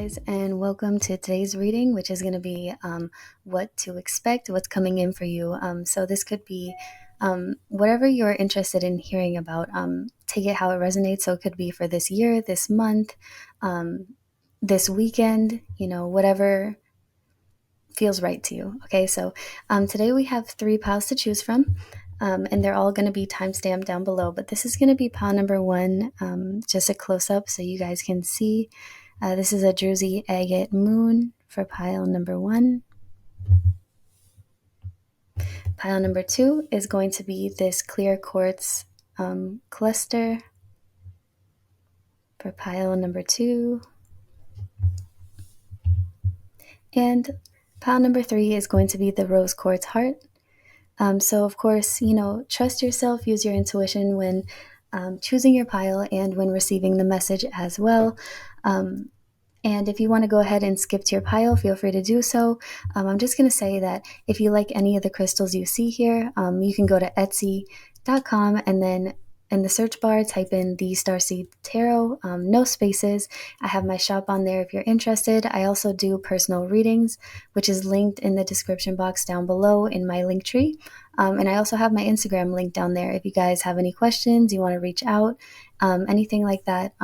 guys, and welcome to today's reading, which is going to be what to expect, what's coming in for you. So, this could be whatever you're interested in hearing about. Take it how it resonates. So, it could be for this year, this month, this weekend, whatever feels right to you. Okay, so today we have 3 piles to choose from. And they're all going to be timestamped down below, but this is going to be pile number 1, just a close-up so you guys can see. This is a Druzy agate moon for pile number 1. Pile number 2 is going to be this clear quartz cluster for pile number 2. And pile number 3 is going to be the rose quartz heart. So of course, trust yourself, use your intuition when choosing your pile and when receiving the message as well. And if you want to go ahead and skip to your pile, feel free to do so. I'm just going to say that if you like any of the crystals you see here, you can go to Etsy.com and then in the search bar, type in the Starseed Tarot, no spaces. I have my shop on there if you're interested. I also do personal readings, which is linked in the description box down below in my link tree. And I also have my Instagram link down there. If you guys have any questions, you want to reach out, anything like that,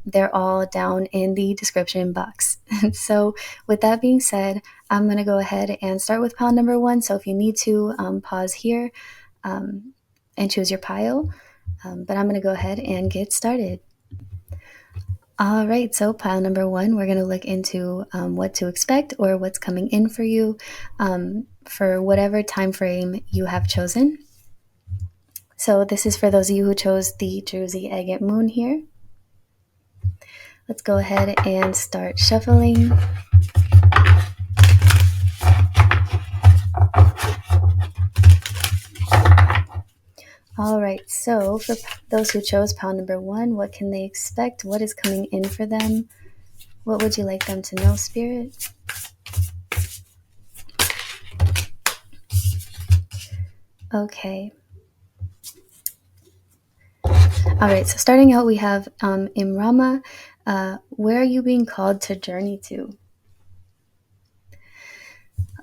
they're all down in the description box. So with that being said, I'm going to go ahead and start with pile number 1. So if you need to, pause here and choose your pile. But I'm going to go ahead and get started. All right, so pile number 1, we're going to look into what to expect or what's coming in for you for whatever time frame you have chosen. So this is for those of you who chose the Druzy agate moon here. Let's go ahead and start shuffling. All right, so for those who chose pile number 1, what can they expect? What is coming in for them? What would you like them to know, Spirit? Okay. All right, so starting out, we have Imrama. Where are you being called to journey to?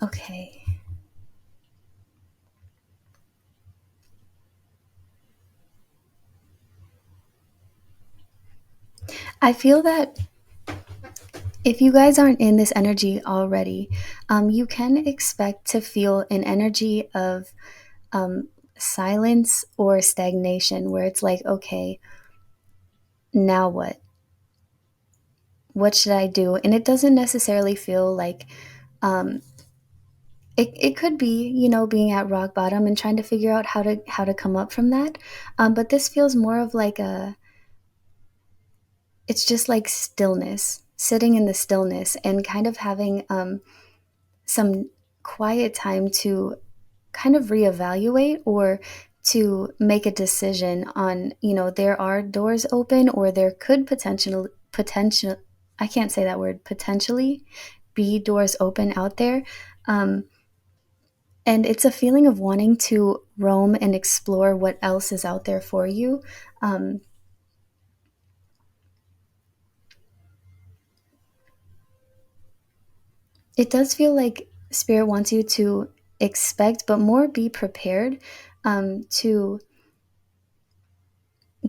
Okay. I feel that if you guys aren't in this energy already, you can expect to feel an energy of silence or stagnation where it's like, okay, now what? What should I do? And it doesn't necessarily feel like it could be, being at rock bottom and trying to figure out how to come up from that. But this feels more of like it's just like stillness, sitting in the stillness and kind of having some quiet time to kind of reevaluate or to make a decision on, there are doors open or there could potential, I can't say that word, potentially be doors open out there. And it's a feeling of wanting to roam and explore what else is out there for you. It does feel like Spirit wants you to expect, but more be prepared to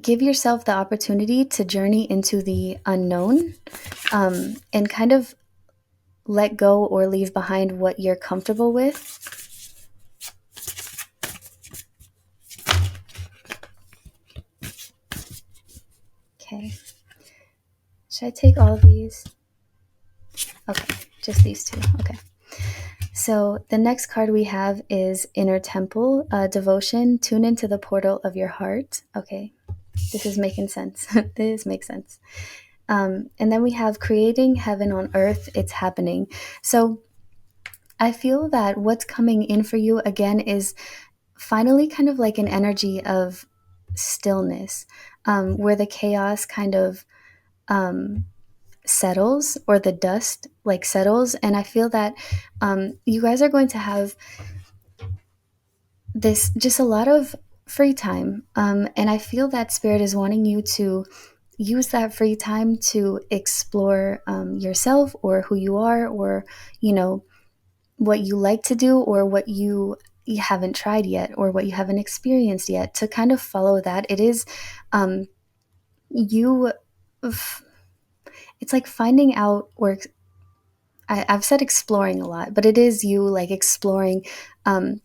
give yourself the opportunity to journey into the unknown and kind of let go or leave behind what you're comfortable with. Okay. Should I take all of these? Okay, just these 2. Okay. So the next card we have is Inner Temple, Devotion, Tune into the portal of your heart. Okay, this is making sense. This makes sense. And then we have Creating Heaven on Earth, It's Happening. So I feel that what's coming in for you, again, is finally kind of like an energy of stillness, where the chaos kind of settles, or the dust like settles. And I feel that you guys are going to have this just a lot of free time. And I feel that Spirit is wanting you to use that free time to explore yourself, or who you are, or you know what you like to do, or what you haven't tried yet, or what you haven't experienced yet, to kind of follow that. It is um, you it's like finding out, or I've said exploring a lot, but it is you like exploring um,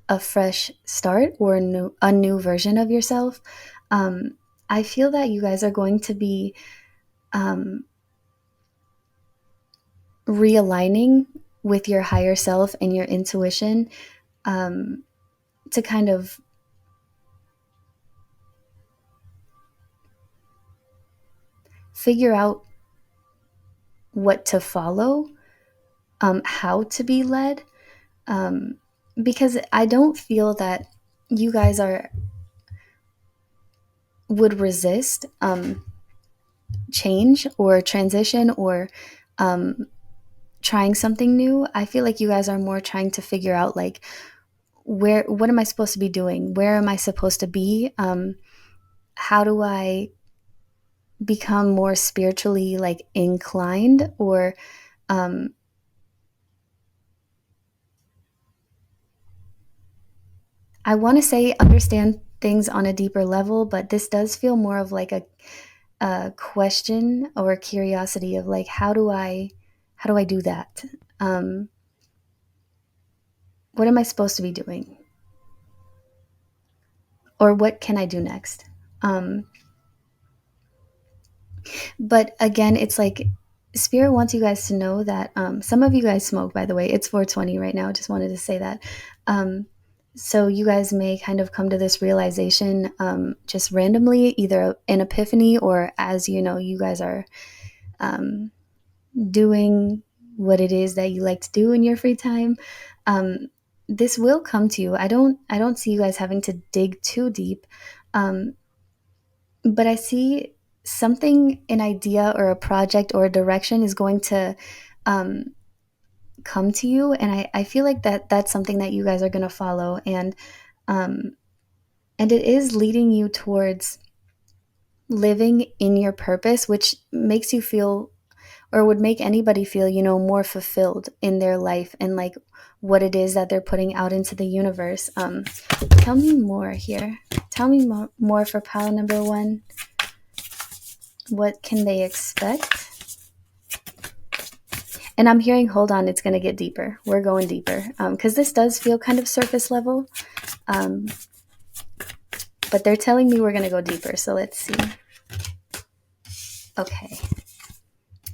a fresh start, or a new version of yourself. um, I feel that you guys are going to be um, realigning with your higher self and your intuition, um, to kind of figure out what to follow, how to be led, um, because I don't feel that you guys are would resist change or transition, or um, trying something new. I feel like you guys are more trying to figure out like, what am I supposed to be doing? Where am I supposed to be? How do I become more spiritually like inclined, or um, I want to say understand things on a deeper level, but this does feel more of like a question or a curiosity of like, how do I do that? Um, what am I supposed to be doing, or what can I do next? Um, but again, it's like spirit wants you guys to know that some of you guys smoke. By the way, it's 4:20 right now. Just wanted to say that. Um, so you guys may kind of come to this realization just randomly, either an epiphany, or as you know, you guys are um, doing what it is that you like to do in your free time. um, this will come to you. I don't see you guys having to dig too deep, um, but I see something, an idea or a project or a direction is going to um, come to you, and I feel like that's something that you guys are going to follow, um, and it is leading you towards living in your purpose, which makes you feel, or would make anybody feel, more fulfilled in their life, and like what it is that they're putting out into the universe. Tell me more here. Tell me more for pile number one. What can they expect? And I'm hearing, hold on, it's going to get deeper. We're going deeper, because this does feel kind of surface level. Um, but they're telling me we're going to go deeper. So let's see. Okay.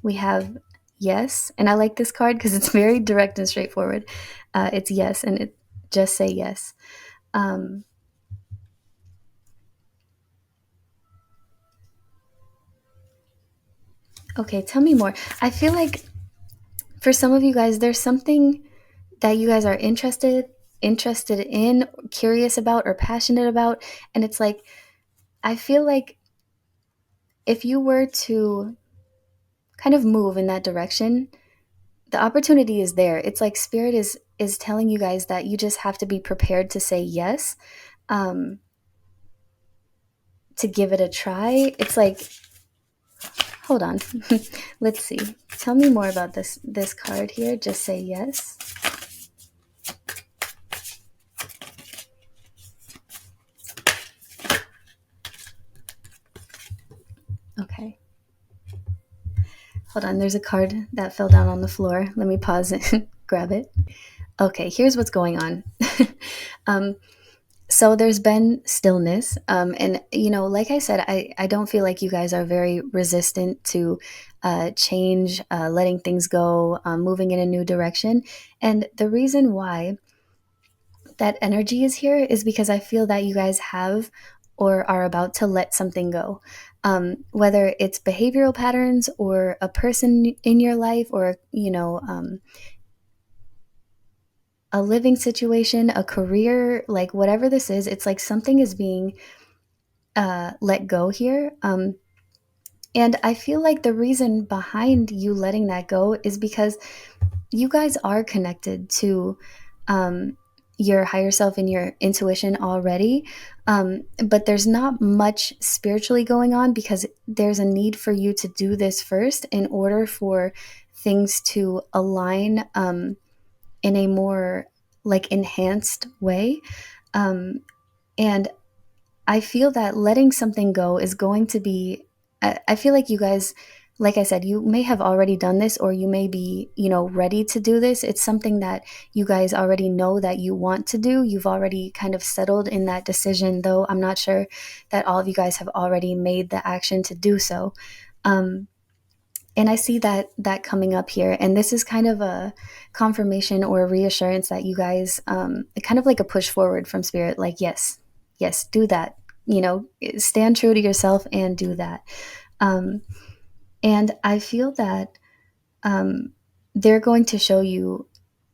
We have yes. And I like this card because it's very direct and straightforward. It's yes. And it just say yes. Um, okay. Tell me more. I feel like for some of you guys, there's something that you guys are interested in, curious about, or passionate about. And it's like, I feel like if you were to kind of move in that direction, the opportunity is there. It's like spirit is telling you guys that you just have to be prepared to say yes, um, to give it a try. It's like, hold on, let's see. Tell me more about this card here. Just say yes. Okay. Hold on. There's a card that fell down on the floor. Let me pause and grab it. Okay. Here's what's going on. um, So there's been stillness. And, like I said, I don't feel like you guys are very resistant to change, letting things go, moving in a new direction. And the reason why that energy is here is because I feel that you guys have or are about to let something go. Whether it's behavioral patterns, or a person in your life, or, a living situation, a career, like whatever this is, it's like something is being let go here. And I feel like the reason behind you letting that go is because you guys are connected to um, your higher self and your intuition already. But there's not much spiritually going on because there's a need for you to do this first in order for things to align in a more like enhanced way. Um, and I feel that letting something go is going to be, I feel like you guys, like I said, you may have already done this or you may be, ready to do this. It's something that you guys already know that you want to do. You've already kind of settled in that decision, though I'm not sure that all of you guys have already made the action to do so. Um, and I see that coming up here, and this is kind of a confirmation or a reassurance that you guys, kind of like a push forward from spirit, like yes, do that. Stand true to yourself and do that. Um, and I feel that they're going to show you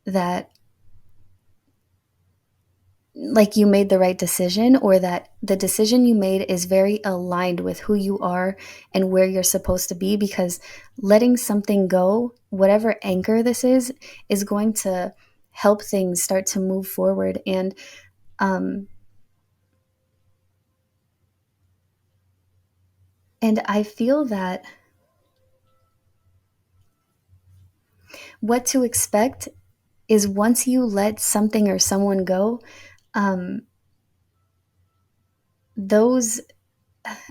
that like you made the right decision, or that the decision you made is very aligned with who you are and where you're supposed to be, because letting something go, whatever anchor this is going to help things start to move forward. Um and I feel that what to expect is once you let something or someone go, um those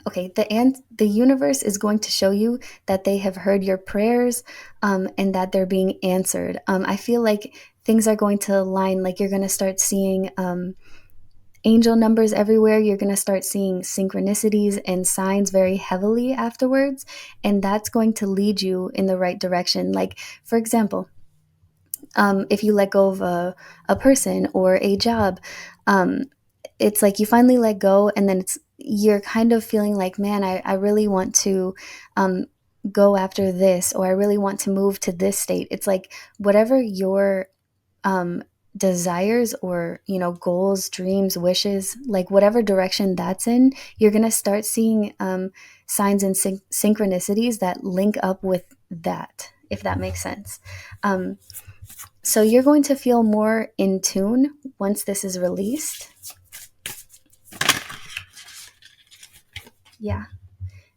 okay, the universe is going to show you that they have heard your prayers, and that they're being answered. I feel like things are going to align. Like you're going to start seeing angel numbers everywhere. You're going to start seeing synchronicities and signs very heavily afterwards, and that's going to lead you in the right direction. Like, for example, if you let go of a person or a job, um, it's like you finally let go, and then you're kind of feeling like, man, I really want to um, go after this, or I really want to move to this state. It's like whatever your um, desires or goals, dreams, wishes, like whatever direction that's in, you're gonna start seeing signs and synchronicities that link up with that, if that makes sense. um, so you're going to feel more in tune once this is released. Yeah.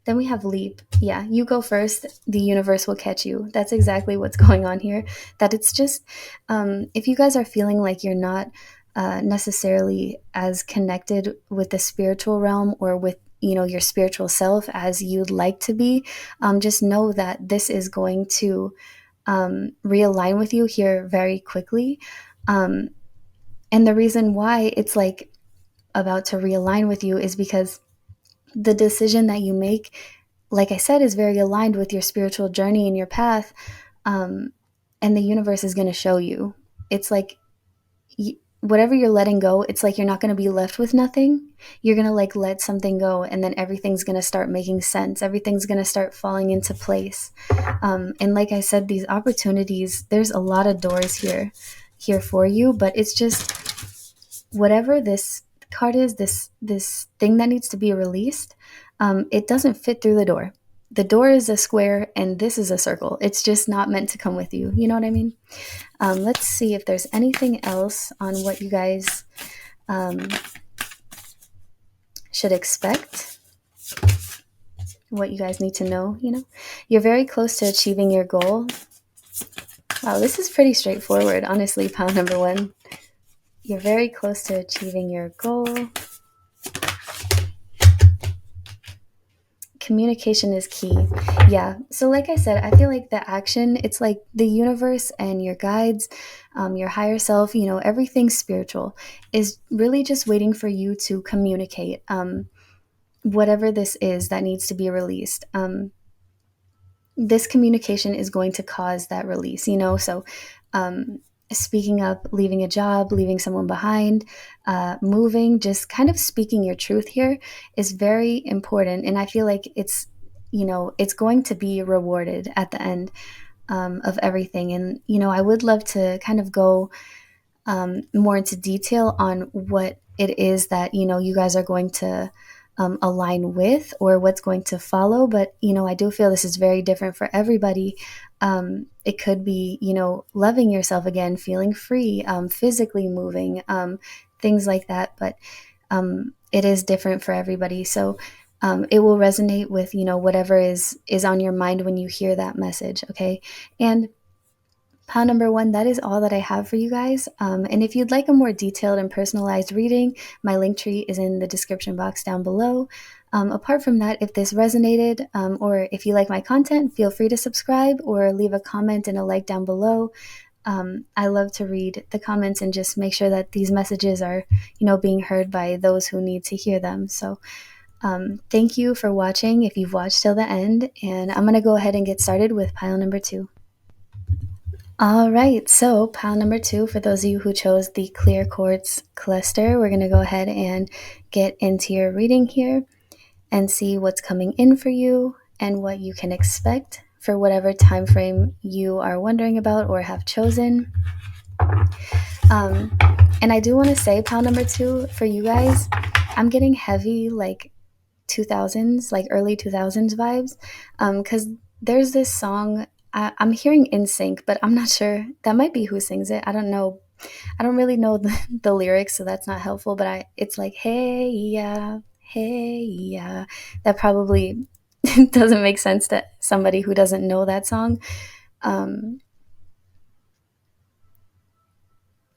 Then we have leap. Yeah, you go first. The universe will catch you. That's exactly what's going on here. That it's just, if you guys are feeling like you're not necessarily as connected with the spiritual realm or with your spiritual self as you'd like to be, just know that this is going to realign with you here very quickly. Um, and the reason why it's like about to realign with you is because the decision that you make, like I said, is very aligned with your spiritual journey and your path. Um, and the universe is going to show you. It's like whatever you're letting go, it's like you're not going to be left with nothing. You're going to like let something go, and then everything's going to start making sense. Everything's going to start falling into place. And like I said, these opportunities, there's a lot of doors here for you, but it's just whatever this card is, this thing that needs to be released, it doesn't fit through the door. The door is a square and this is a circle. It's just not meant to come with you. You know what I mean? Let's see if there's anything else on what you guys um, should expect, what you guys need to know. You're very close to achieving your goal. Wow, this is pretty straightforward, honestly, pile number one. You're very close to achieving your goal. Communication is key. Yeah. So, like I said, I feel like the action, it's like the universe and your guides, your higher self, everything spiritual is really just waiting for you to communicate whatever this is that needs to be released. This communication is going to cause that release. So, speaking up, leaving a job, leaving someone behind, moving, just kind of speaking your truth here is very important. And I feel like it's going to be rewarded at the end of everything. And, I would love to kind of go more into detail on what it is that, you guys are going to align with or what's going to follow. But, I do feel this is very different for everybody. It could be, loving yourself again, feeling free, physically moving, things like that. But it is different for everybody. So it will resonate with, whatever is on your mind when you hear that message. Okay. And pile number one, that is all that I have for you guys. And if you'd like a more detailed and personalized reading, my link tree is in the description box down below. Apart from that, if this resonated or if you like my content, feel free to subscribe or leave a comment and a like down below. I love to read the comments and just make sure that these messages are, being heard by those who need to hear them. So thank you for watching if you've watched till the end. And I'm going to go ahead and get started with pile number two. All right, so pile number two, for those of you who chose the clear quartz cluster, we're going to go ahead and get into your reading here and see what's coming in for you and what you can expect for whatever time frame you are wondering about or have chosen. And I do want to say, pile number two, for you guys, I'm getting heavy like 2000s, like early 2000s vibes, because there's this song. I'm hearing In Sync, but I'm not sure. That might be who sings it. I don't know. I don't really know the lyrics, so that's not helpful. But it's like, hey, yeah, hey, yeah. That probably doesn't make sense to somebody who doesn't know that song. I'm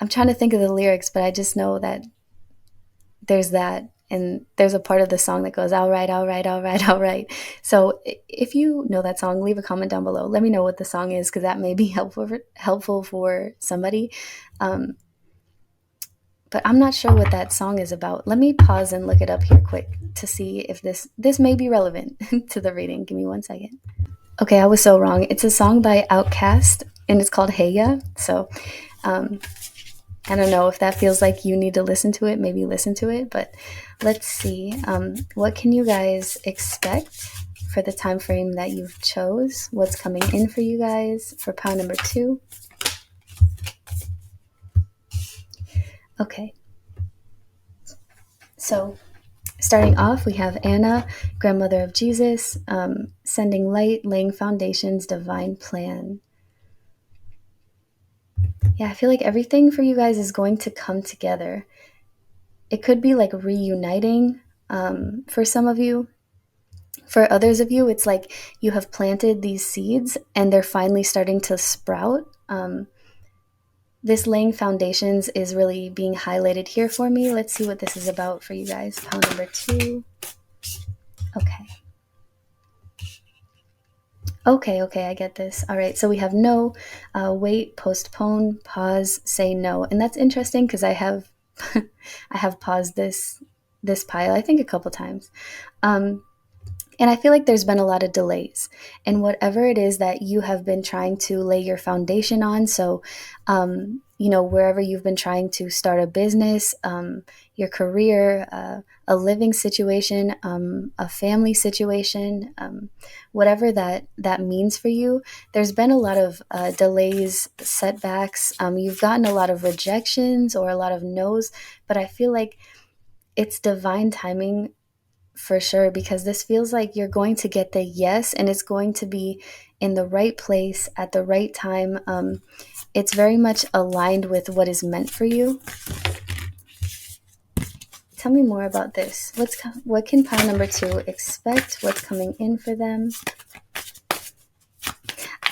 trying to think of the lyrics, but I just know that there's that. And there's a part of the song that goes, all right, all right, all right, all right. So if you know that song, leave a comment down below. Let me know what the song is, because that may be helpful for somebody. But I'm not sure what that song is about. Let me pause and look it up here quick to see if this may be relevant to the reading. Give me 1 second. Okay, I was so wrong. It's a song by Outkast, and it's called Hey Ya. So I don't know if that feels like you need to listen to it. Maybe listen to it, but let's see. What can you guys expect for the time frame that you've chose? What's coming in for you guys for pile number two? Okay. So starting off, we have Anna, grandmother of Jesus, sending light, laying foundations, divine plan. Yeah, I feel like everything for you guys is going to come together. It could be like reuniting for some of you. For others of you, it's like you have planted these seeds and they're finally starting to sprout. This laying foundations is really being highlighted here for me. Let's see what this is about for you guys. Pile number two. Okay. Okay, I get this. All right, so we have no, wait, postpone, pause, say no. And that's interesting because I have I have paused this pile, I think a couple times. And I feel like there's been a lot of delays in whatever it is that you have been trying to lay your foundation on. So, wherever you've been trying to start a business, your career, a living situation, a family situation, whatever that means for you, there's been a lot of delays, setbacks. You've gotten a lot of rejections or a lot of no's, but I feel like it's divine timing for sure, because this feels like you're going to get the yes, and it's going to be in the right place at the right time. It's very much aligned with what is meant for you. Tell me more about this. What can pile number two expect? What's coming in for them?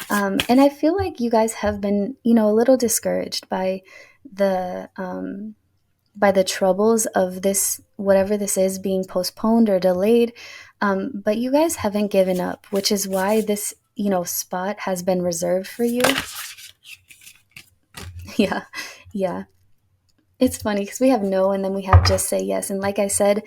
And I feel like you guys have been, a little discouraged by the troubles of this, whatever this is, being postponed or delayed. But you guys haven't given up, which is why this, spot has been reserved for you. Yeah, yeah. It's funny because we have no and then we have just say yes. And like I said,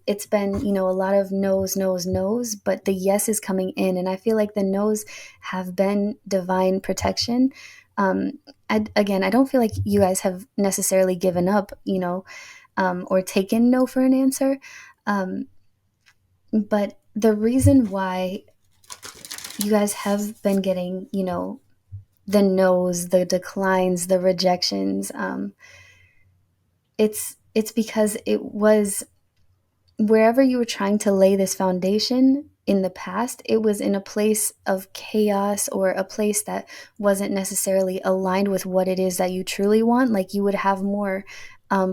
it's been, a lot of no's, no's, no's, but the yes is coming in. And I feel like the no's have been divine protection. Again, I don't feel like you guys have necessarily given up, or taken no for an answer. But the reason why you guys have been getting, the no's, the declines, the rejections, it's because it was, wherever you were trying to lay this foundation in the past, it was in a place of chaos or a place that wasn't necessarily aligned with what it is that you truly want. Like you would have more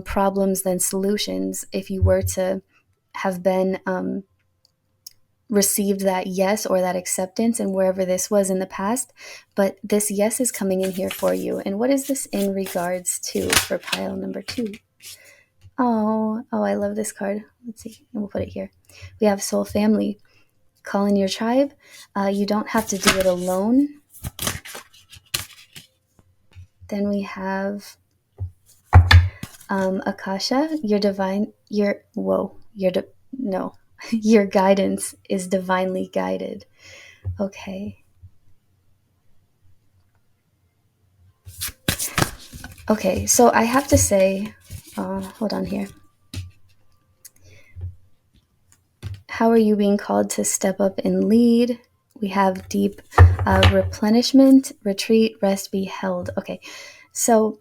problems than solutions if you were to have been received that yes or that acceptance and wherever this was in the past. But this yes is coming in here for you. And what is this in regards to for pile number 2? Oh, I love this card. Let's see. We'll put it here. We have soul family. Call in your tribe. You don't have to do it alone. Then we have Akasha. No. Your guidance is divinely guided. Okay. Okay, so I have to say, hold on here. How are you being called to step up and lead? We have deep replenishment, retreat, rest, be held. Okay, so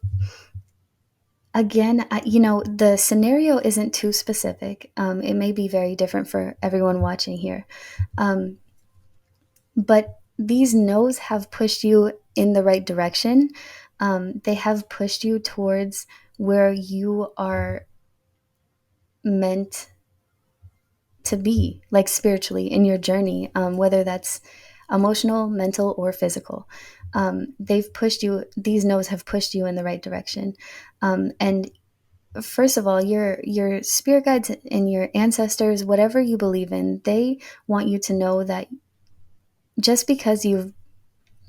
again, the scenario isn't too specific. It may be very different for everyone watching here. But these no's have pushed you in the right direction. They have pushed you towards where you are meant to be, like spiritually in your journey, whether that's emotional, mental, or physical. These no's have pushed you in the right direction. And first of all, your spirit guides and your ancestors, whatever you believe in, they want you to know that just because you've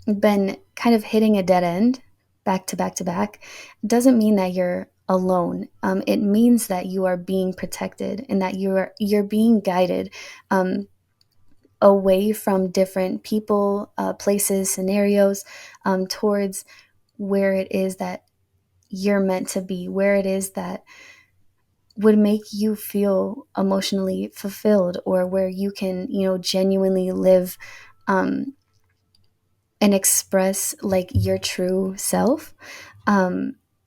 been kind of hitting a dead end back to back to back doesn't mean that you're alone. It means that you are being protected and that you're being guided away from different people, places, scenarios, towards where it is that you're meant to be, where it is that would make you feel emotionally fulfilled, or where you can, genuinely live and express like your true self.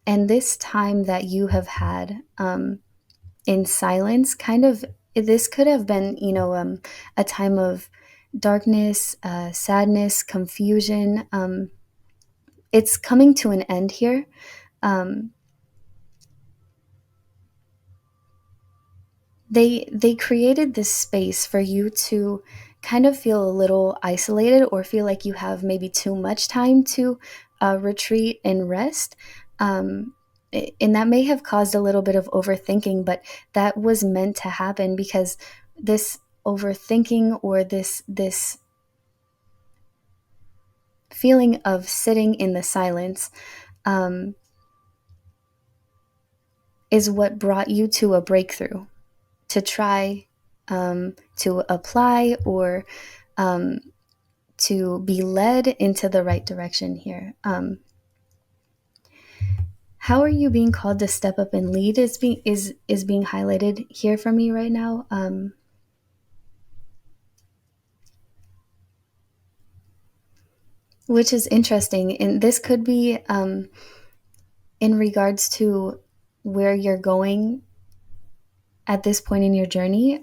And this time that you have had in silence, kind of, this could have been, a time of darkness, sadness, confusion. It's coming to an end here. Um, they created this space for you to kind of feel a little isolated or feel like you have maybe too much time to retreat and rest. And that may have caused a little bit of overthinking, but that was meant to happen because this overthinking or this feeling of sitting in the silence um, is what brought you to a breakthrough, to try to apply or to be led into the right direction here. How are you being called to step up and lead is being highlighted here for me right now. Which is interesting, and this could be in regards to where you're going at this point in your journey,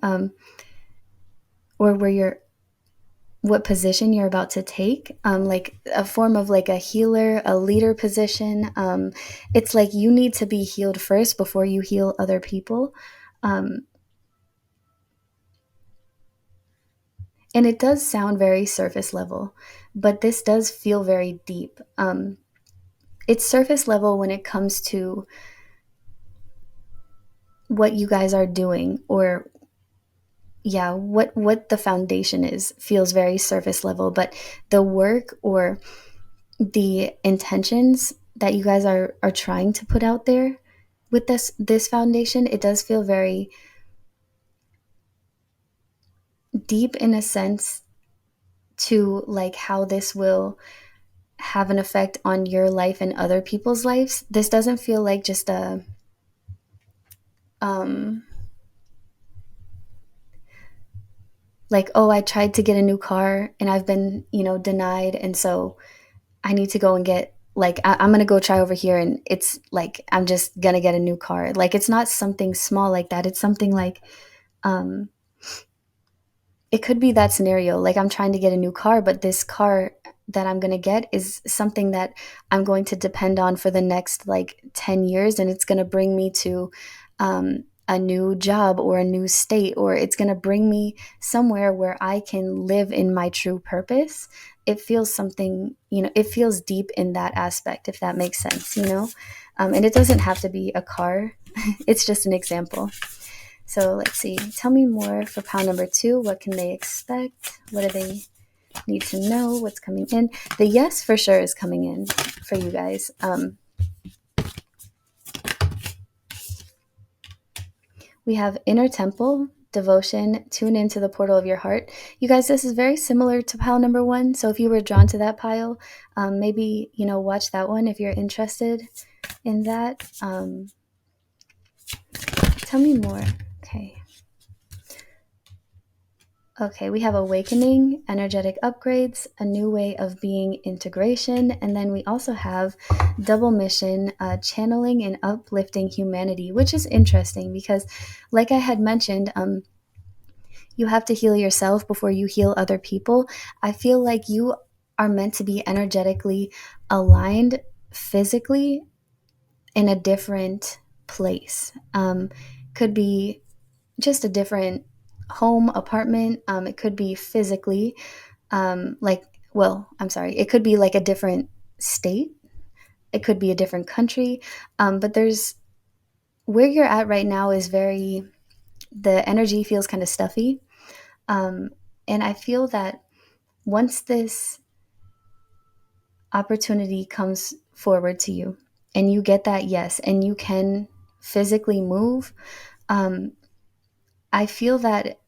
or what position you're about to take, like a form of like a healer, a leader position. It's like you need to be healed first before you heal other people. Um, and it does sound very surface level, but this does feel very deep. It's surface level when it comes to what you guys are doing, or yeah, what the foundation is feels very surface level, but the work or the intentions that you guys are trying to put out there with this foundation, it does feel very deep in a sense to like how this will have an effect on your life and other people's lives. This doesn't feel like just a um like, oh, I tried to get a new car and I've been, denied, and so I need to go and get, like, I'm gonna go try over here, and it's like I'm just gonna get a new car. Like, it's not something small like that. It's something like it could be that scenario. Like I'm trying to get a new car, but this car that I'm going to get is something that I'm going to depend on for the next like 10 years. And it's going to bring me to a new job or a new state, or it's going to bring me somewhere where I can live in my true purpose. It feels something, it feels deep in that aspect, if that makes sense. And it doesn't have to be a car, it's just an example. So let's see. Tell me more for pile number 2. What can they expect? What do they need to know? What's coming in? The yes for sure is coming in for you guys. We have inner temple, devotion, tune into the portal of your heart. You guys, this is very similar to pile number 1. So if you were drawn to that pile, maybe, watch that one if you're interested in that. Tell me more. Okay, we have awakening, energetic upgrades, a new way of being, integration, and then we also have double mission, channeling and uplifting humanity, which is interesting because, like I had mentioned, you have to heal yourself before you heal other people. I feel like you are meant to be energetically aligned physically in a different place. Could be just a different home, apartment. It could be physically, it could be like a different state. It could be a different country. But there's where you're at right now is the energy feels kind of stuffy. And I feel that once this opportunity comes forward to you and you get that yes, and you can physically move, I feel that,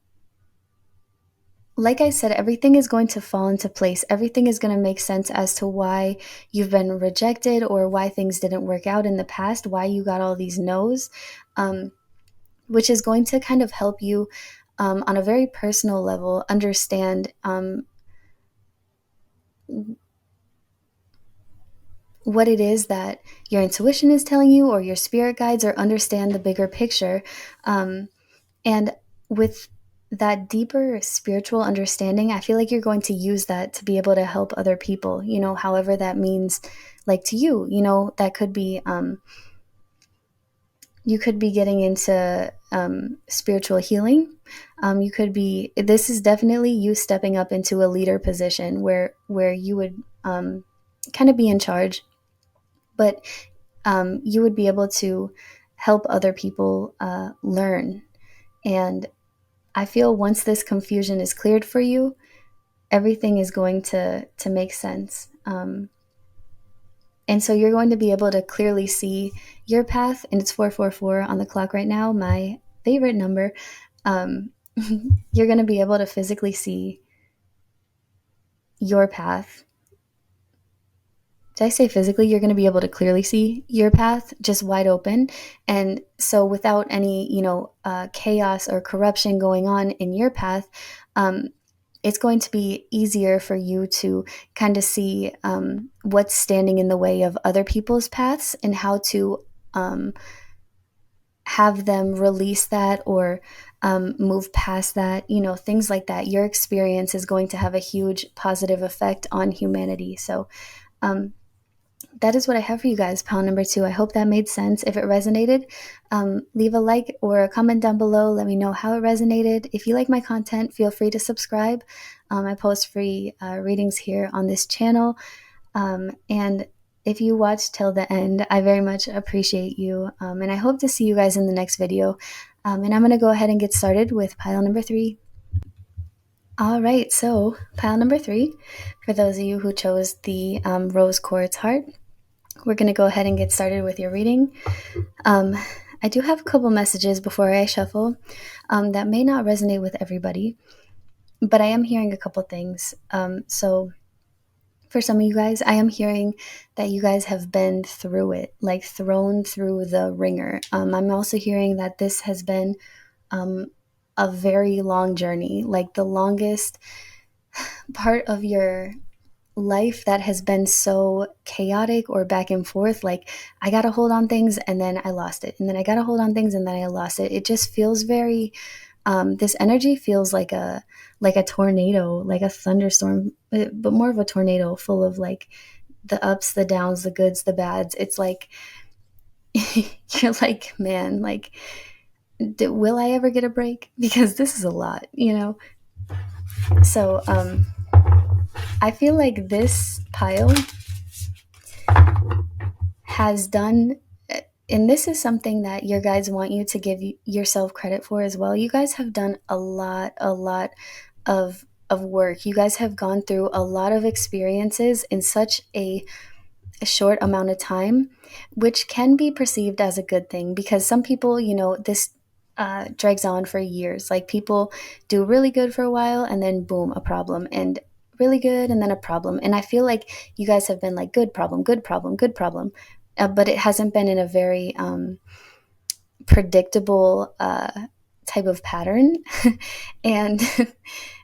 like I said, everything is going to fall into place. Everything is going to make sense as to why you've been rejected or why things didn't work out in the past, why you got all these no's, which is going to kind of help you on a very personal level understand what it is that your intuition is telling you or your spirit guides, or understand the bigger picture. And with that deeper spiritual understanding, I feel like you're going to use that to be able to help other people, however that means, like to you, that could be, you could be getting into spiritual healing. This is definitely you stepping up into a leader position where you would kind of be in charge, but you would be able to help other people learn. And I feel once this confusion is cleared for you, everything is going to make sense. And so you're going to be able to clearly see your path, and it's 444 on the clock right now, my favorite number. You're going to be able to physically see your path. Did I say physically? You're going to be able to clearly see your path just wide open. And so without any, chaos or corruption going on in your path, it's going to be easier for you to kind of see what's standing in the way of other people's paths and how to have them release that or move past that, things like that. Your experience is going to have a huge positive effect on humanity. So, that is what I have for you guys, pile number 2. I hope that made sense. If it resonated, leave a like or a comment down below. Let me know how it resonated. If you like my content, feel free to subscribe. I post free readings here on this channel. And if you watched till the end, I very much appreciate you. And I hope to see you guys in the next video. And I'm going to go ahead and get started with pile number 3. All right, so pile number 3, for those of you who chose the rose quartz heart, we're going to go ahead and get started with your reading. I do have a couple messages before I shuffle that may not resonate with everybody, but I am hearing a couple things. So for some of you guys, I am hearing that you guys have been through it, like thrown through the ringer. I'm also hearing that this has been a very long journey, like the longest part of your life that has been so chaotic or back and forth. Like, I got to hold on things and then I lost it. And then I got to hold on things and then I lost it. It just feels very This energy feels like a tornado, like a thunderstorm, but more of a tornado, full of like the ups, the downs, the goods, the bads. It's like you're like, man, like, will I ever get a break? Because this is a lot, you know. So I feel like this pile has done, and this is something that your guides want you to give yourself credit for as well. You guys have done a lot of work. You guys have gone through a lot of experiences in such a short amount of time, which can be perceived as a good thing because some people, you know, this drags on for years. Like people do really good for a while and then boom, a problem, and really good and then a problem. And I feel like you guys have been like good problem, good problem, good problem. But it hasn't been in a very predictable type of pattern. And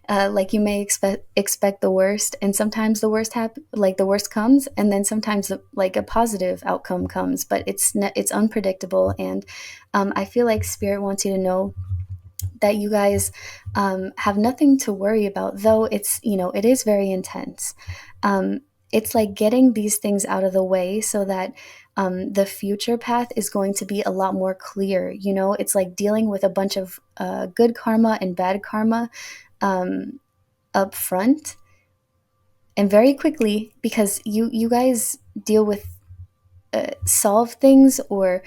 like you may expect the worst, and sometimes the worst like the worst comes, and then sometimes like a positive outcome comes, but it's unpredictable. And I feel like spirit wants you to know that you guys have nothing to worry about, though it's, you know, it is very intense. um, it's like getting these things out of the way so that the future path is going to be a lot more clear. You know, it's like dealing with a bunch of good karma and bad karma um, up front and very quickly, because you guys deal with solve things or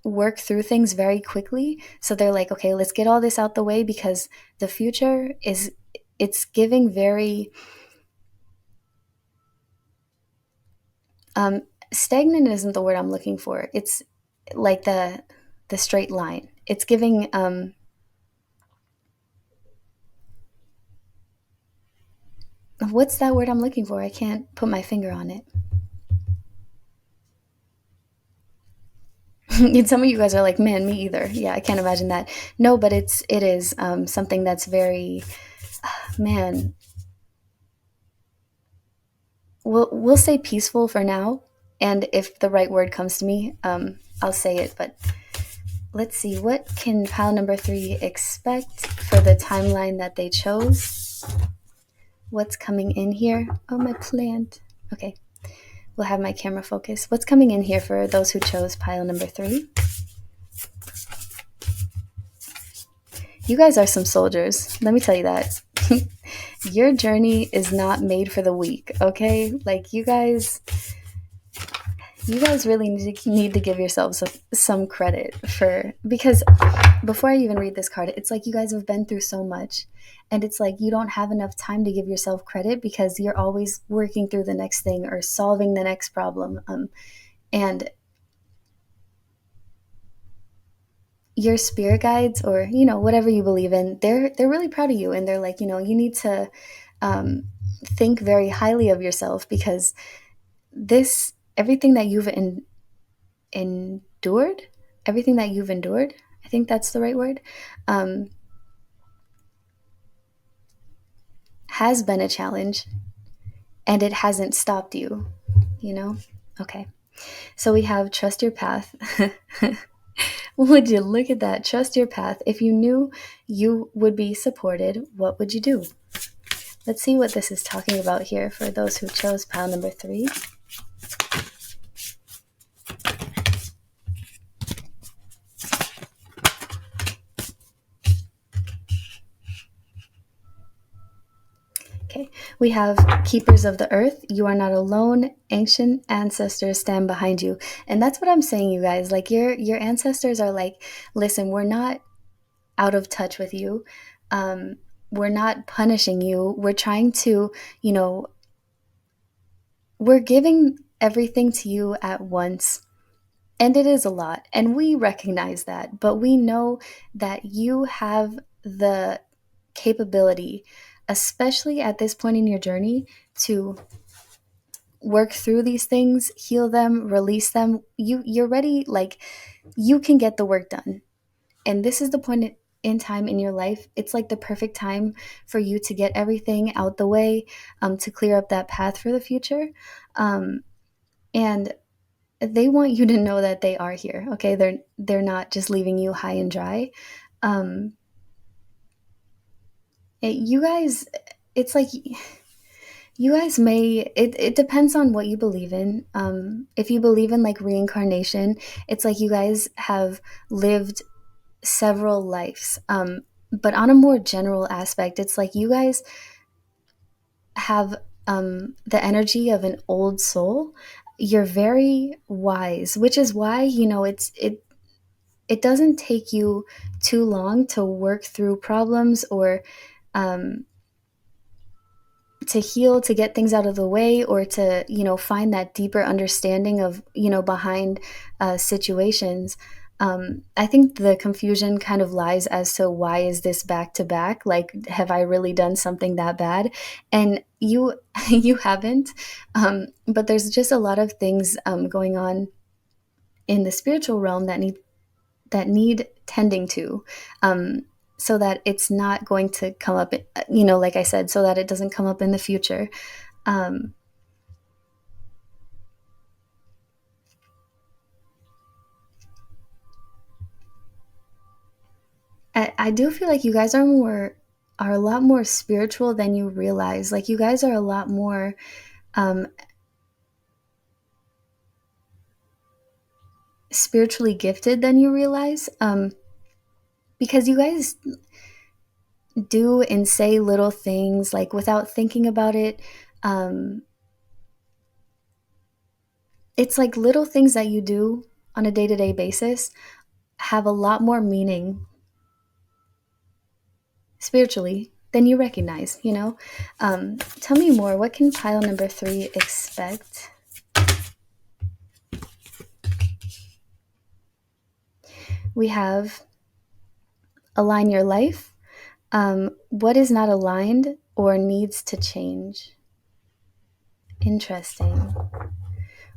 work through things very quickly. So they're like, okay, let's get all this out the way because the future is, it's giving very um, stagnant isn't the word I'm looking for. It's like the straight line. It's giving what's that word I'm looking for? I can't put my finger on it. And some of you guys are like, man, me either. Yeah, I can't imagine that. No, but it is something that's very, man. We'll say peaceful for now, and if the right word comes to me, I'll say it. But let's see, what can pile number 3 expect for the timeline that they chose? What's coming in here? Oh, my plant. Okay, we'll have my camera focus. What's coming in here for those who chose pile number 3? You guys are some soldiers. Let me tell you that. Your journey is not made for the weak, okay? Like you guys really need to give yourselves some credit for, because before I even read this card, it's like you guys have been through so much, and it's like you don't have enough time to give yourself credit because you're always working through the next thing or solving the next problem. And your spirit guides, or you know, whatever you believe in, they're really proud of you, and they're like, you know, you need to um, think very highly of yourself because this everything that you've endured, everything that you've endured, I think that's the right word, um, has been a challenge, and it hasn't stopped you, you know? Okay. So we have trust your path. Would you look at that? Trust your path. If you knew you would be supported, what would you do? Let's see what this is talking about here for those who chose pile number 3. Okay, we have keepers of the earth. You are not alone. Ancient ancestors stand behind you. And that's what I'm saying, you guys. Like your ancestors are like, listen, we're not out of touch with you. We're not punishing you. We're trying to, you know, we're giving everything to you at once. And it is a lot. And we recognize that. But we know that you have the capability, especially at this point in your journey, to work through these things, heal them, release them. You're ready, like you can get the work done. And this is the point in time in your life. It's like the perfect time for you to get everything out the way, to clear up that path for the future. And they want you to know that they are here. Okay, they're not just leaving you high and dry. Um, You guys, it's like you guys may, it depends on what you believe in. If you believe in like reincarnation, it's like you guys have lived several lives. But on a more general aspect, it's like you guys have the energy of an old soul. You're very wise, which is why, it doesn't take you too long to work through problems or um, to heal, to get things out of the way, or to, find that deeper understanding of, behind situations. I think the confusion kind of lies as to why is this back to back? Like, have I really done something that bad? And you, you haven't. But there's just a lot of things going on in the spiritual realm that need tending to, um, so that it's not going to come up, like I said, so that it doesn't come up in the future. Um, I do feel like you guys are a lot more spiritual than you realize. Like you guys are a lot more um, spiritually gifted than you realize, because you guys do and say little things like without thinking about it. Um, it's like little things that you do on a day-to-day basis have a lot more meaning spiritually than you recognize, tell me more. What can pile number three expect? We have align your life. What is not aligned or needs to change? Interesting.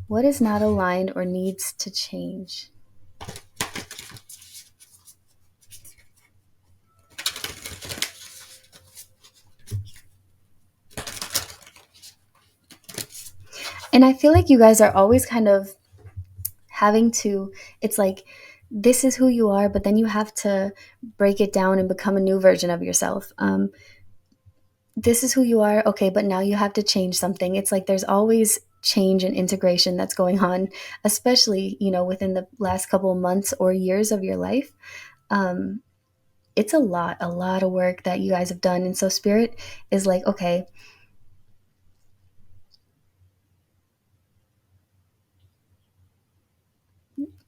What is not aligned or needs to change? And I feel like you guys are always kind of having to, it's like, this is who you are, but then you have to break it down and become a new version of yourself. This is who you are, okay, but now you have to change something. It's like there's always change and integration that's going on, especially, within the last couple of months or years of your life. Um, it's a lot of work that you guys have done. And so spirit is like, okay,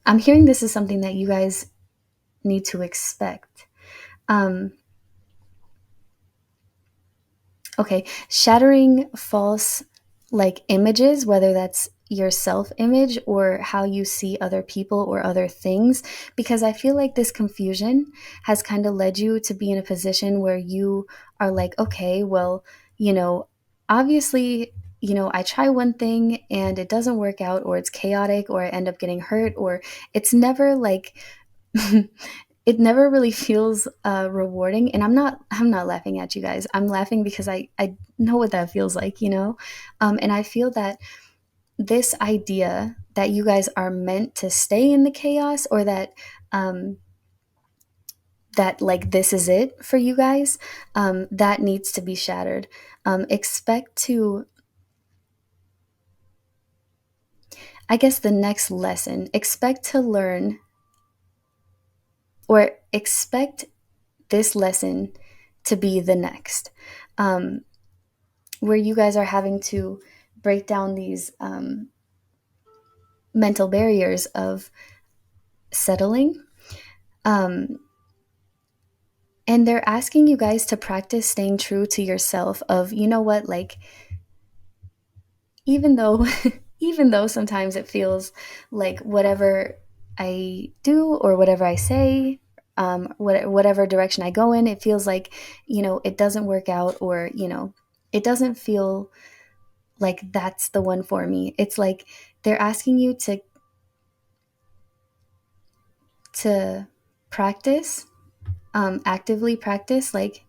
I'm hearing this is something that you guys need to expect. Um, Okay, shattering false like images, whether that's your self image or how you see other people or other things, because I feel like this confusion has kind of led you to be in a position where you are like, okay, well, you know, obviously, I try one thing and it doesn't work out, or it's chaotic, or I end up getting hurt, or it's never like it never really feels rewarding. And I'm not laughing at you guys. I'm laughing because I know what that feels like, and I feel that this idea that you guys are meant to stay in the chaos, or um, that like this is it for you guys, that needs to be shattered. Expect to, I guess, the next lesson, expect to learn, or expect this lesson to be the next, um, where you guys are having to break down these mental barriers of settling. Um, and they're asking you guys to practice staying true to yourself of, what, like, even though even though sometimes it feels like whatever I do or whatever I say, whatever direction I go in, it feels like, it doesn't work out, or, it doesn't feel like that's the one for me. It's like they're asking you to practice, actively practice, like,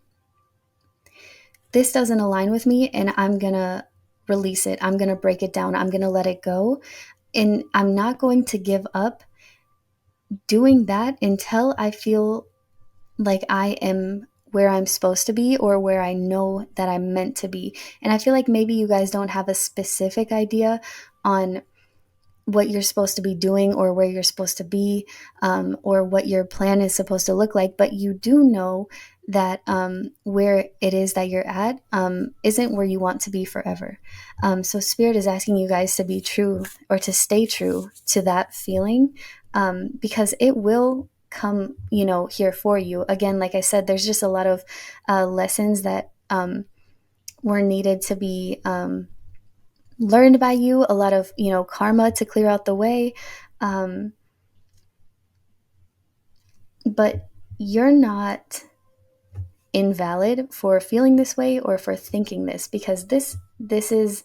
this doesn't align with me, and I'm gonna release it. I'm gonna break it down. I'm gonna let it go. And I'm not going to give up doing that until I feel like I am where I'm supposed to be or where I know that I'm meant to be. And I feel like maybe you guys don't have a specific idea on what you're supposed to be doing or where you're supposed to be, or what your plan is supposed to look like, but you do know that where it is that you're at isn't where you want to be forever. So Spirit is asking you guys to be true or to stay true to that feeling, because it will come, here for you. Again, like I said, there's just a lot of lessons that were needed to be learned by you, a lot of karma to clear out the way, um, but you're not invalid for feeling this way or for thinking this, because this is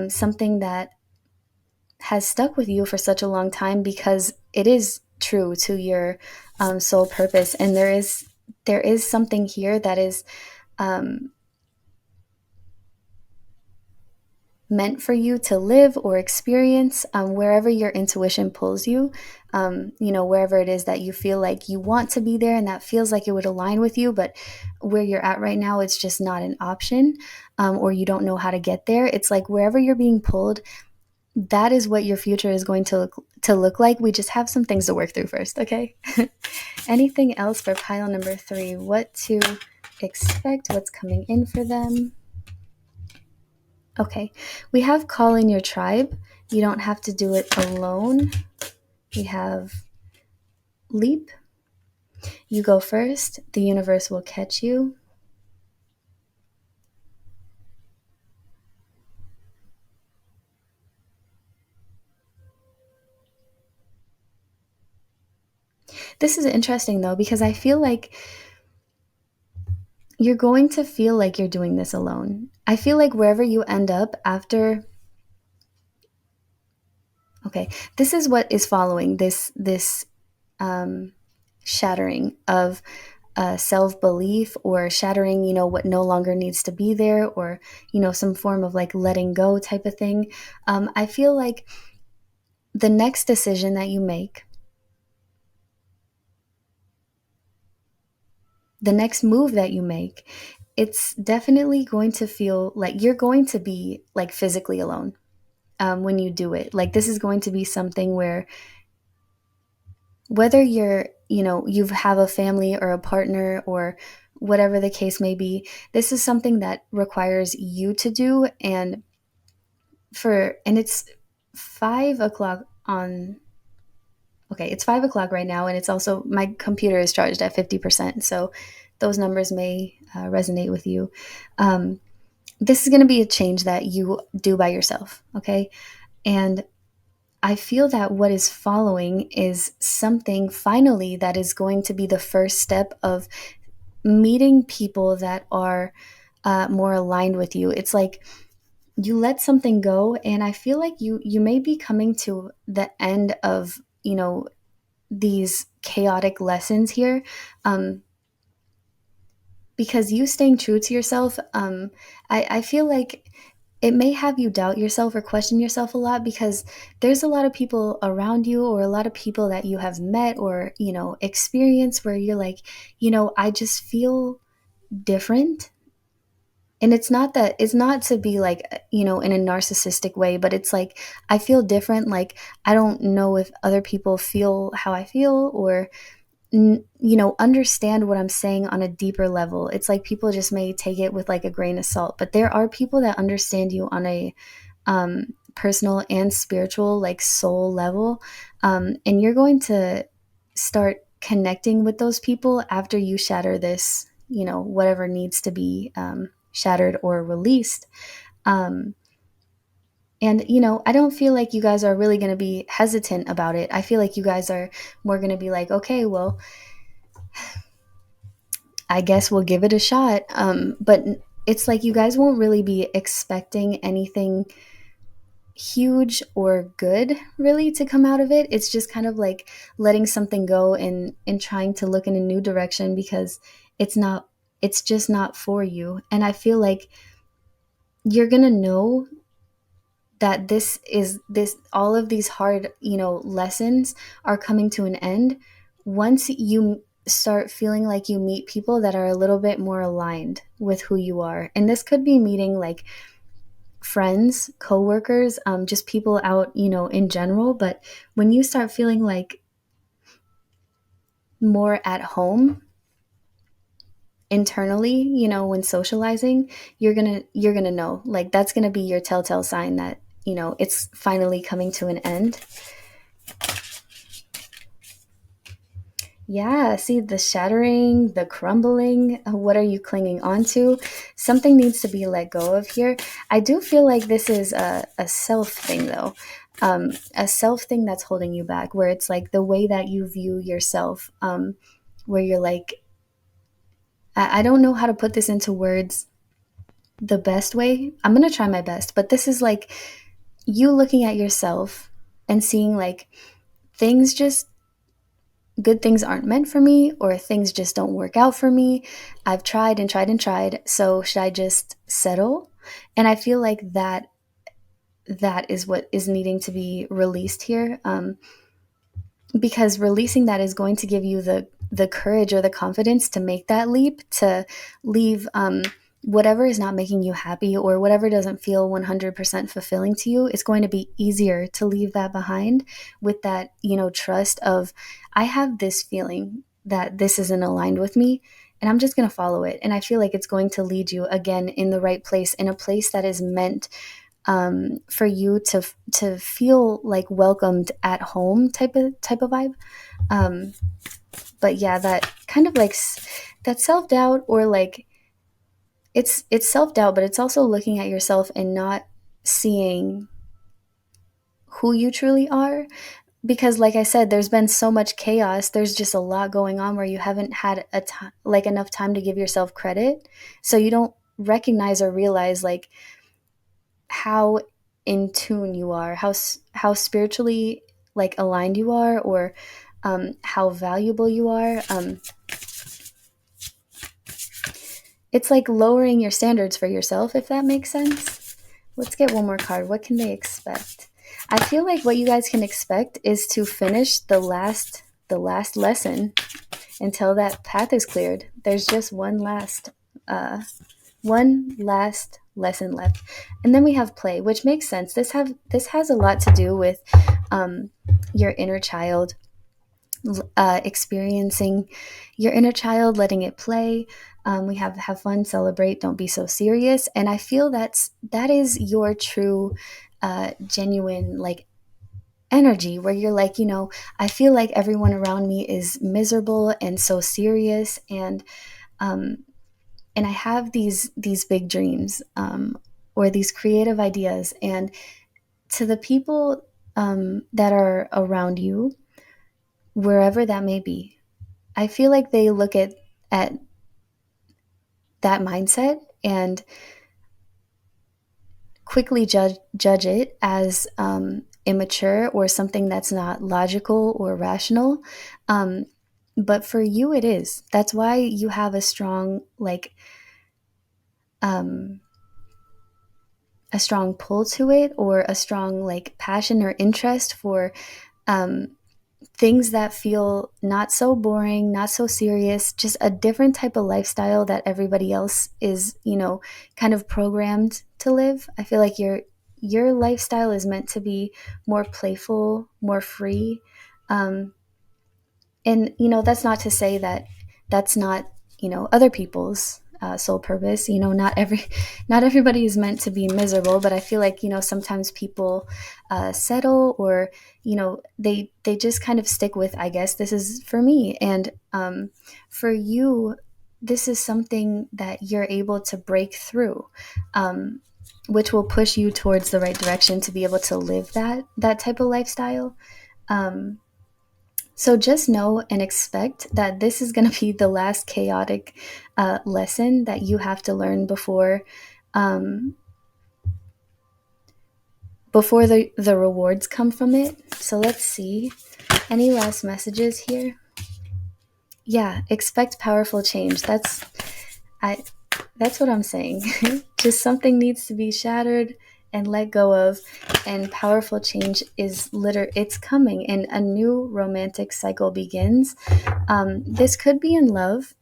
something that has stuck with you for such a long time, because it is true to your soul purpose, and there is something here that is um, meant for you to live or experience, wherever your intuition pulls you, wherever it is that you feel like you want to be there and that feels like it would align with you, but where you're at right now, it's just not an option, or you don't know how to get there. It's like wherever you're being pulled, that is what your future is going to look like. We just have some things to work through first, okay? Anything else for pile number 3? What to expect? What's coming in for them? Okay, we have call in your tribe. You don't have to do it alone. We have leap. You go first. The universe will catch you. This is interesting though, because I feel like you're going to feel like you're doing this alone. I feel like wherever you end up after, okay, this is what is following this um, shattering of self-belief, or shattering what no longer needs to be there, or some form of like letting go type of thing. I feel like the next decision that you make, the next move that you make, it's definitely going to feel like you're going to be like physically alone when you do it. Like this is going to be something where, whether you have a family or a partner or whatever the case may be, this is something that requires you to do. And it's 5 o'clock on, okay, it's 5 o'clock right now, and it's also, my computer is charged at 50%, so those numbers may resonate with you. This is going to be a change that you do by yourself, okay? And I feel that what is following is something finally that is going to be the first step of meeting people that are more aligned with you. It's like you let something go, and I feel like you may be coming to the end of these chaotic lessons here, um, because you staying true to yourself. I feel like it may have you doubt yourself or question yourself a lot, because there's a lot of people around you, or a lot of people that you have met or experienced, where you're like, I just feel different. And it's not to be like in a narcissistic way, but it's like I feel different. Like I don't know if other people feel how I feel, or understand what I'm saying on a deeper level. It's like people just may take it with like a grain of salt, but there are people that understand you on a personal and spiritual, like soul level. And you're going to start connecting with those people after you shatter this, whatever needs to be shattered or released. Um, and, I don't feel like you guys are really going to be hesitant about it. I feel like you guys are more going to be like, okay, well, I guess we'll give it a shot. But it's like you guys won't really be expecting anything huge or good really to come out of it. It's just kind of like letting something go, and trying to look in a new direction, because it's just not for you. And I feel like you're going to know that this all of these hard lessons are coming to an end once you start feeling like you meet people that are a little bit more aligned with who you are. And this could be meeting like friends, coworkers, just people out, in general. But when you start feeling like more at home internally, when socializing, you're gonna know. Like that's gonna be your telltale sign that, it's finally coming to an end. Yeah, see the shattering, the crumbling. What are you clinging onto? Something needs to be let go of here. I do feel like this is a self thing, though. A self thing that's holding you back, where it's like the way that you view yourself, where you're like, I don't know how to put this into words the best way. I'm going to try my best, but this is like you looking at yourself and seeing like things just good things aren't meant for me, or things just don't work out for me. I've tried and tried and tried. So should I just settle? And I feel like that is what is needing to be released here. Because releasing that is going to give you the courage or the confidence to make that leap, to leave whatever is not making you happy or whatever doesn't feel 100% fulfilling to you. It's going to be easier to leave that behind with that, trust of, I have this feeling that this isn't aligned with me, and I'm just going to follow it. And I feel like it's going to lead you again in the right place, in a place that is meant for you to feel like welcomed at home, type of vibe. Um, but yeah, that kind of like that self doubt, or like it's self doubt, but it's also looking at yourself and not seeing who you truly are. Because like I said, there's been so much chaos. There's just a lot going on where you haven't had like enough time to give yourself credit, so you don't recognize or realize like how in tune you are, how spiritually like aligned you are, or how valuable you are. It's like lowering your standards for yourself, if that makes sense. Let's get one more card. What can they expect? I feel like what you guys can expect is to finish the last lesson until that path is cleared. There's just one last lesson left, and then we have play, which makes sense. This has a lot to do with your inner child, experiencing your inner child, letting it play. We have fun, celebrate, don't be so serious. And I feel that is your true, genuine like energy, where you're like, I feel like everyone around me is miserable and so serious, um, and I have these big dreams, or these creative ideas, and to the people that are around you, wherever that may be, I feel like they look at that mindset and quickly judge it as immature, or something that's not logical or rational. Um, but for you, it is. That's why you have a strong um, a strong pull to it, or a strong like passion or interest for um, things that feel not so boring, not so serious, just a different type of lifestyle that everybody else is, kind of programmed to live. I feel like your lifestyle is meant to be more playful, more free. Um, and that's not to say that that's not other people's sole purpose. Not everybody is meant to be miserable, but I feel like sometimes people settle, or they just kind of stick with, I guess this is for me. And for you, this is something that you're able to break through, which will push you towards the right direction to be able to live that type of lifestyle. So just know and expect that this is going to be the last chaotic lesson that you have to learn um, before the rewards come from it. So let's see. Any last messages here? Yeah, expect powerful change. I that's what I'm saying. Just something needs to be shattered, and let go of, and powerful change is it's coming, and a new romantic cycle begins. This could be in love.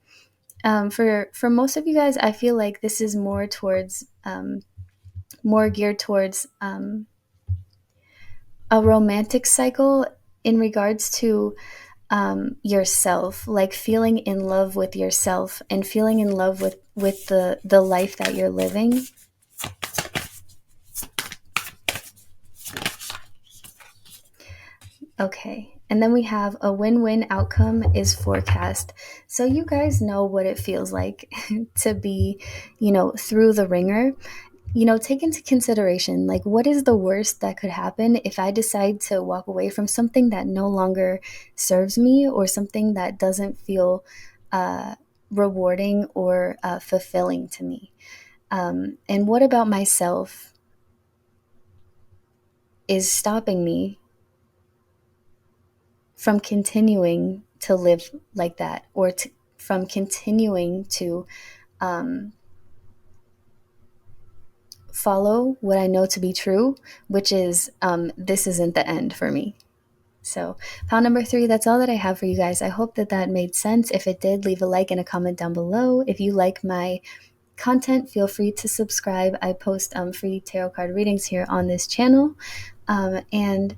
For most of you guys, I feel like this is more towards more geared towards a romantic cycle in regards to yourself, like feeling in love with yourself and feeling in love with the life that you're living. Okay. And then we have a win-win outcome is forecast. So you guys know what it feels like to be, through the ringer. Take into consideration, like, what is the worst that could happen if I decide to walk away from something that no longer serves me, or something that doesn't feel rewarding or fulfilling to me? And what about myself is stopping me from continuing to live like that, or from continuing to follow what I know to be true, which is this isn't the end for me. So, pile number 3, that's all that I have for you guys. I hope that that made sense. If it did, leave a like and a comment down below. If you like my content, feel free to subscribe. I post free tarot card readings here on this channel. And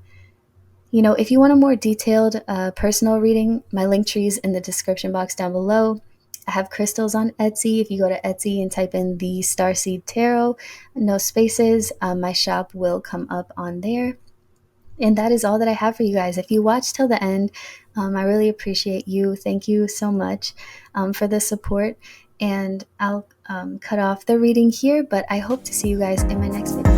if you want a more detailed personal reading, my link tree is in the description box down below. I have crystals on Etsy. If you go to Etsy and type in the Starseed Tarot, no spaces, my shop will come up on there. And that is all that I have for you guys. If you watched till the end, I really appreciate you. Thank you so much for the support. And I'll cut off the reading here, but I hope to see you guys in my next video.